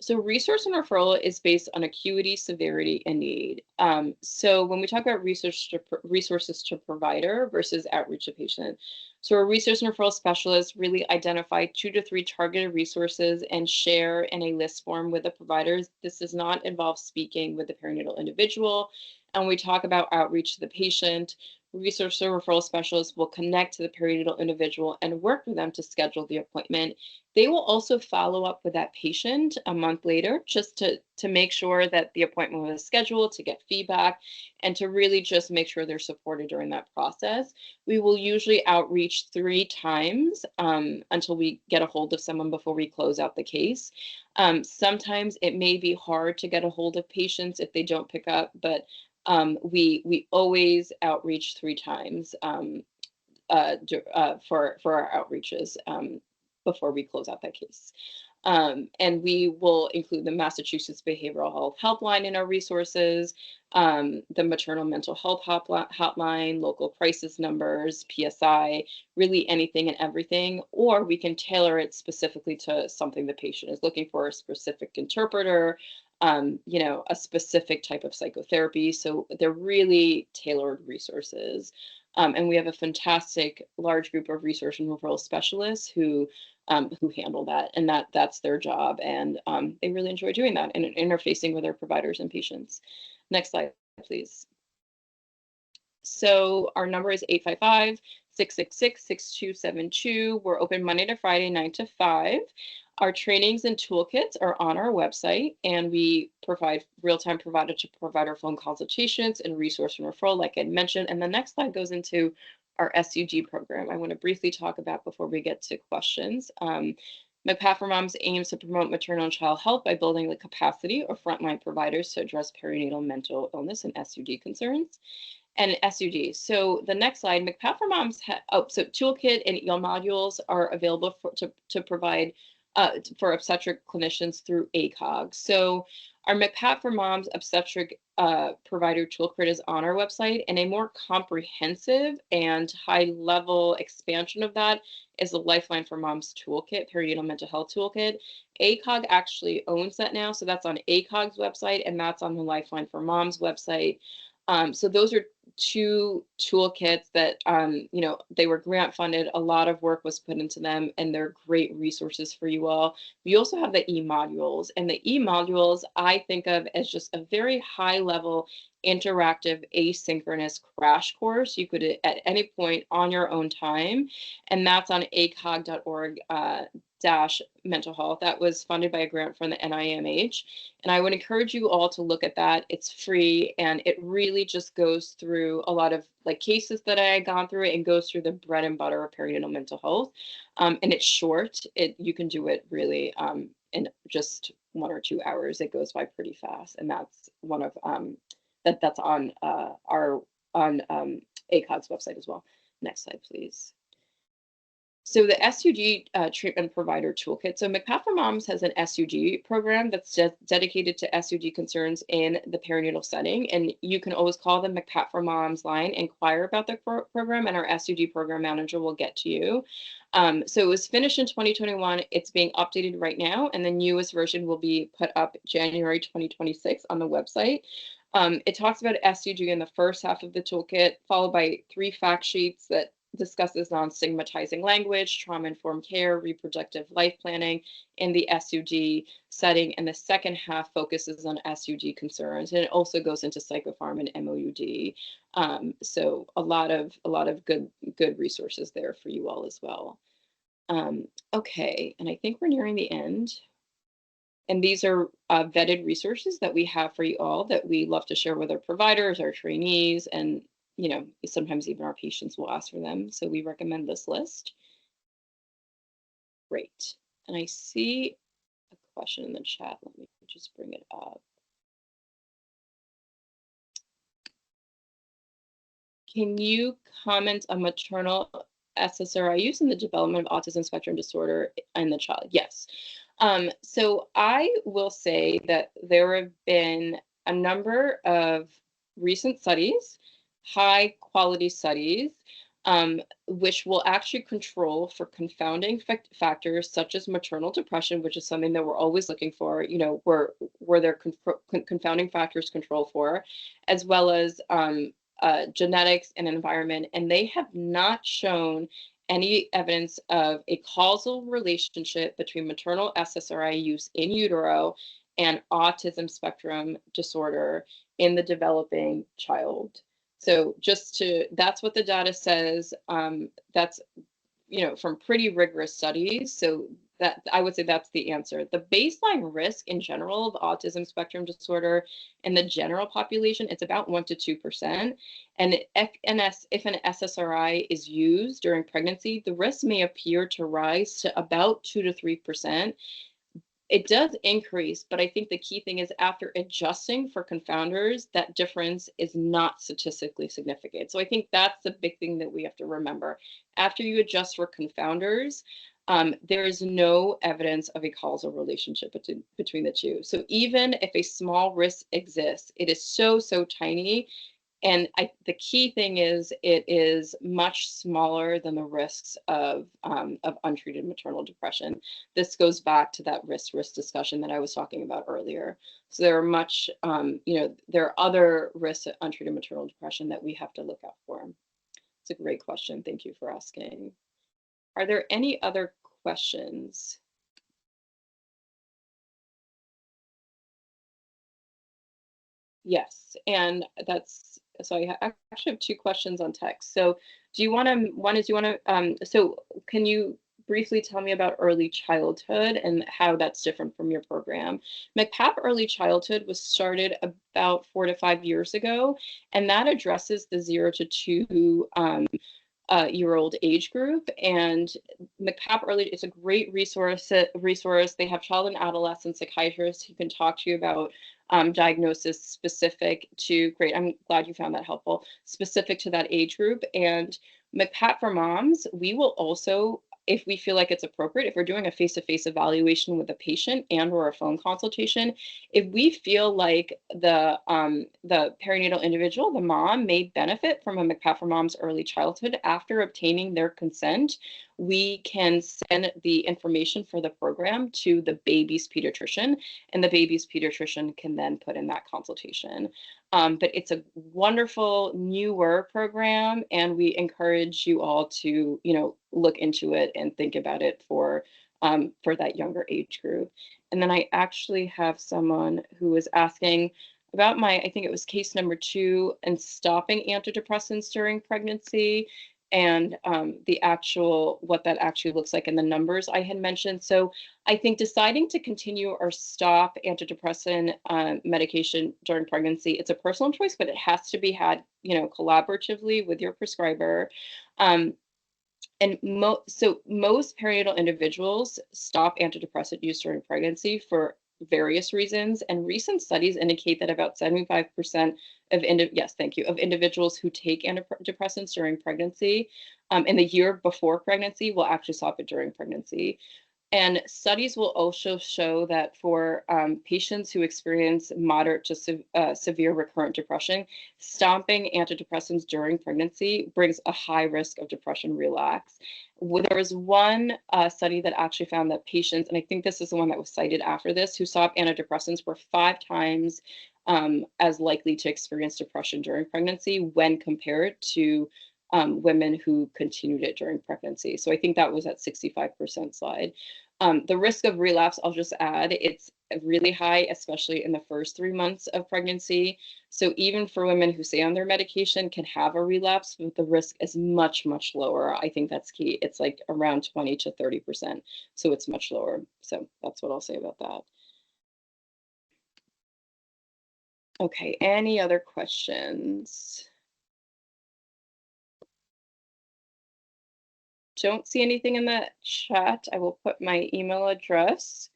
Speaker 2: So resource and referral is based on acuity, severity, and need. So when we talk about resources to provider versus outreach to patient, so a resource and referral specialist really identify 2 to 3 targeted resources and share in a list form with the providers. This does not involve speaking with the perinatal individual. And we talk about outreach to the patient. Resource or referral specialists will connect to the perinatal individual and work with them to schedule the appointment. They will also follow up with that patient a month later just to make sure that the appointment was scheduled, to get feedback, and to really just make sure they're supported during that process. We will usually outreach 3 times until we get a hold of someone before we close out the case. Sometimes it may be hard to get a hold of patients if they don't pick up, but we always outreach 3 times for our outreaches before we close out that case. And we will include the Massachusetts Behavioral Health Helpline in our resources, the Maternal Mental Health Hotline, local crisis numbers, PSI, really anything and everything, or we can tailor it specifically to something the patient is looking for, a specific interpreter, a specific type of psychotherapy. So they're really tailored resources. And we have a fantastic large group of resource and referral specialists who handle that, and that's their job, and they really enjoy doing that and interfacing with their providers and patients. Next slide, please. So our number is 855-666-6272. We're open Monday to Friday, 9 to 5. Our trainings and toolkits are on our website, and we provide real-time provider to provider phone consultations and resource and referral, like I mentioned. And the next slide goes into our SUG program I want to briefly talk about before we get to questions. MCPAP for Moms aims to promote maternal and child health by building the capacity of frontline providers to address perinatal mental illness and SUD concerns. And SUD. So the next slide, MCPAP for Moms, so toolkit and EL modules are available to provide for obstetric clinicians through ACOG. So our MCPAP for Moms obstetric provider toolkit is on our website, and a more comprehensive and high-level expansion of that is the Lifeline for Moms toolkit, perinatal mental health toolkit. ACOG actually owns that now, so that's on ACOG's website, and that's on the Lifeline for Moms website. So those are two toolkits that, you know, they were grant funded. A lot of work was put into them, and they're great resources for you all. We also have the e-modules, and the e-modules I think of as just a very high level interactive asynchronous crash course you could at any point on your own time, and that's on acog.org dash mental health. That was funded by a grant from the NIMH. And I would encourage you all to look at that. It's free, and it really just goes through a lot of like cases that I had gone through and goes through the bread and butter of perinatal mental health. And it's short. You can do it really in just 1 or 2 hours. It goes by pretty fast. And that's one of that's on our on ACOG's website as well. Next slide, please. So the SUG treatment provider toolkit. So MCPAP for Moms has an SUG program that's dedicated to SUG concerns in the perinatal setting. And you can always call the MCPAP for Moms line, inquire about the program, and our SUG program manager will get to you. So it was finished in 2021. It's being updated right now, and the newest version will be put up January 2026 on the website. It talks about SUG in the first half of the toolkit, followed by 3 fact sheets that discusses non-stigmatizing language, trauma-informed care, reproductive life planning in the SUG setting, and the second half focuses on SUG concerns, and it also goes into psychopharm and MOUD. So a lot of good resources there for you all as well. Okay, and I think we're nearing the end. And these are vetted resources that we have for you all that we love to share with our providers, our trainees, and you know, sometimes even our patients will ask for them. So we recommend this list. Great. And I see a question in the chat. Let me just bring it up. Can you comment on maternal SSRI use in the development of autism spectrum disorder in the child? Yes. So I will say that there have been a number of recent studies, high quality studies, which will actually control for confounding factors such as maternal depression, which is something that we're always looking for, you know, were there confounding factors control for, as well as genetics and environment, and they have not shown any evidence of a causal relationship between maternal SSRI use in utero and autism spectrum disorder in the developing child. So that's what the data says. That's, you know, from pretty rigorous studies. So that I would say that's the answer. The baseline risk in general of autism spectrum disorder in the general population, it's about 1 to 2%. And if an SSRI is used during pregnancy, the risk may appear to rise to about 2 to 3%. It does increase, but I think the key thing is after adjusting for confounders, that difference is not statistically significant. So I think that's the big thing that we have to remember. After you adjust for confounders, there is no evidence of a causal relationship between the two. So even if a small risk exists, it is so tiny. And the key thing is it is much smaller than the risks of untreated maternal depression. This goes back to that risk discussion that I was talking about earlier. So there are much, you know, there are other risks of untreated maternal depression that we have to look out for. It's a great question. Thank you for asking. Are there any other questions? Yes, and that's, so I actually have 2 questions on text. So do you want to, one is, do you want to, so can you briefly tell me about early childhood and how that's different from your program? MCPAP Early Childhood was started about 4 to 5 years ago, and that addresses the 0 to 2 year old age group. And MCPAP Early is a great resource. They have child and adolescent psychiatrists who can talk to you about diagnosis specific to, great, I'm glad you found that helpful, specific to that age group. And MCPAP for Moms, we will also if we feel like it's appropriate, if we're doing a face-to-face evaluation with a patient and or a phone consultation, if we feel like the perinatal individual, the mom, may benefit from a MCPAP for Moms Early Childhood after obtaining their consent, we can send the information for the program to the baby's pediatrician, and the baby's pediatrician can then put in that consultation. But it's a wonderful newer program, and we encourage you all to, look into it and think about it for that younger age group. And then I actually have someone who was asking about I think it was case number 2, and stopping antidepressants during pregnancy, and what that actually looks like, and the numbers I had mentioned. So I think deciding to continue or stop antidepressant medication during pregnancy, it's a personal choice, but it has to be had, collaboratively with your prescriber. And so most perinatal individuals stop antidepressant use during pregnancy for various reasons, and recent studies indicate that about 75% of individuals who take antidepressants during pregnancy, in the year before pregnancy, will actually stop it during pregnancy. And studies will also show that for patients who experience moderate to severe recurrent depression, stopping antidepressants during pregnancy brings a high risk of depression relapse. There was one study that actually found that patients, and I think this is the one that was cited after this, who stopped antidepressants were 5 times as likely to experience depression during pregnancy when compared to women who continued it during pregnancy. So I think that was at 65% slide. The risk of relapse, I'll just add, it's really high, especially in the first 3 months of pregnancy. So even for women who stay on their medication can have a relapse, but the risk is much, much lower. I think that's key. It's like around 20 to 30%. So it's much lower. So that's what I'll say about that. Okay, any other questions? Don't see anything in the chat. I will put my email address.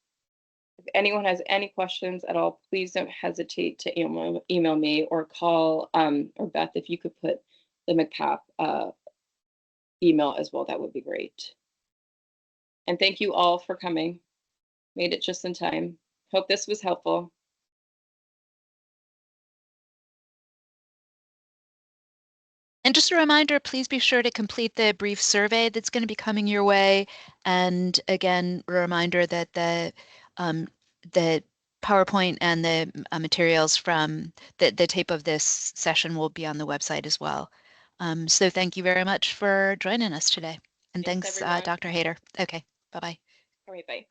Speaker 2: If anyone has any questions at all, please don't hesitate to email me or call, or Beth, if you could put the MCPAP email as well, that would be great. And thank you all for coming. Made it just in time. Hope this was helpful.
Speaker 1: And just a reminder, please be sure to complete the brief survey that's going to be coming your way. And again, a reminder that the PowerPoint and the materials from the tape of this session will be on the website as well. So thank you very much for joining us today. And
Speaker 2: Thanks,
Speaker 1: thanks,
Speaker 2: everyone.
Speaker 1: Dr. Hayter. Okay, bye-bye.
Speaker 2: All right, bye.